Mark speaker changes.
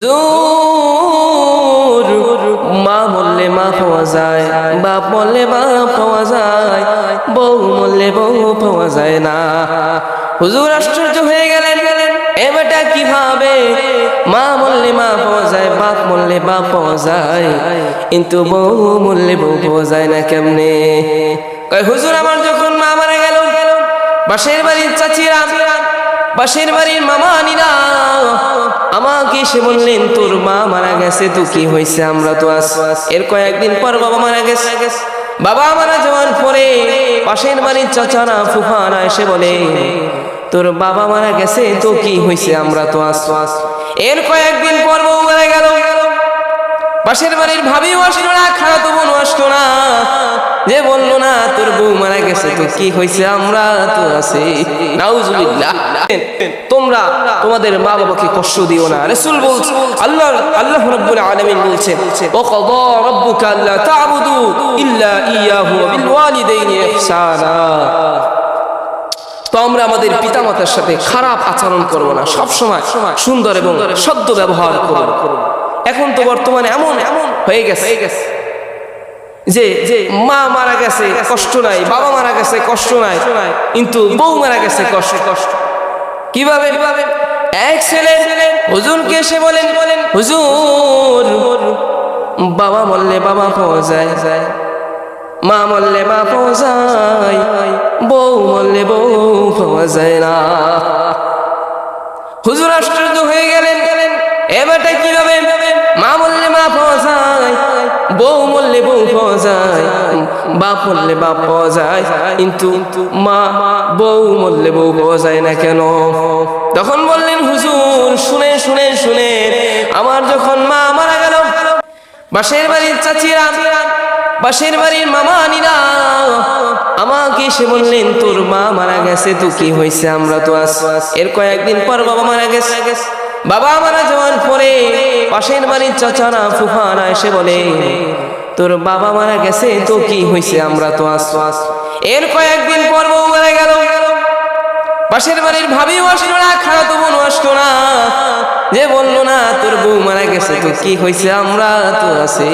Speaker 1: দূর মা বললে মা পাওয়া যায়, বাপ বললে বাপ পাওয়া যায়, বউ বললে বউ পাওয়া যায় না। হুজুর আশ্চর্য হয়ে গেলেন, এবারটা কিভাবে? মা বললে মা পাওয়া যায়, বাপ বললে বাপ পাওয়া যায়, কিন্তু বউ বললে বউ পাওয়া যায় না কেমনে? কয় হুজুর আমার যখন মা মারা গেল, পাশের বাড়ির চাচিরা, পাশের বাড়ির মামানিরা আমাকে এসে বললেন তোর মা মারা গেছে, তো কি হয়েছে? আমরা তো এর কয়েকদিন পর বাবা মারা গেছে। বাবা মারা যাওয়ার পরে পাশের বাড়ির চাচারা ফুফারা এসে বলে তোর বাবা মারা গেছে, তো কি হয়েছে? আমরা তো এর কয়েকদিন পর বউ মারা গেল, পাশের বাড়ির ভাবিও আসলো না, খালাতো বোনও আসলো না, যে বললো না তোর বউ মারা গেছে, তো কি হয়েছে? আমরা তো আছি। নাউজুবিল্লাহ। তোমরা তোমাদের মা বাবাকে কষ্ট দিও না। রাসূল বলছেন, আল্লাহ রাব্বুল আলামিন বলছেন ওয়া ক্বাদা রাব্বুকা আল্লা তা'বুদু ইল্লা ইয়াহু ওয়া বিল ওয়ালিদাইনি ইহসানা। তো আমরা আমাদের পিতামাতার সাথে খারাপ আচরণ করব না, সব সময় সুন্দর এবং সদ্য ব্যবহার করব। এখন তো বর্তমানে এমন হয়ে গেছে যে মা মারা গেছে কষ্ট নাই, বাবা মারা গেছে কষ্ট নাই, কিন্তু বউ মারা গেছে কষ্ট। কিভাবে? এক ছেলে হুজুরকে এসে বলেন হুজুর বাবা মরলে বাবা পাওয়া যায়, মা মরলে মা পাওয়া যায়, বউ মরলে বউ পাওয়া যায় না। হুজুর আশ্চর্য হয়ে গেলেন, এবারটা কিভাবে? মা বললে মা পাওয়া যায়, বউ বললে বউ পাওয়া যায়, বাপ বললে বাপ পাওয়া যায়, কিন্তু মা বউ বললে বউ পাওয়া যায় না কেন? তখন বললেন হুজুর শুনে আমার যখন মা মারা গেল, পাশের বাড়ির চাচিরা, পাশের বাড়ির মামানিরা আমাকে এসে বললেন তোর মা মারা গেছে, তো কি হয়েছে? আমরা তো এর কয়েকদিন পর বাবা মারা গেছে। বাবা মারা যাওয়ার পরে পাশের বাড়ির চাচারা ফুফারা এসে বলে তোর বাবা মারা গেছে, তো কি হয়েছে? আমরা তো এর কয়েকদিন পর বউ মারা গেল, পাশের বাড়ির ভাবিও আসলো না, খালাতো বোনও আসলো না, যে বললো না তোর বউ মারা গেছে, তো কি হয়েছে? আমরা তো আছি।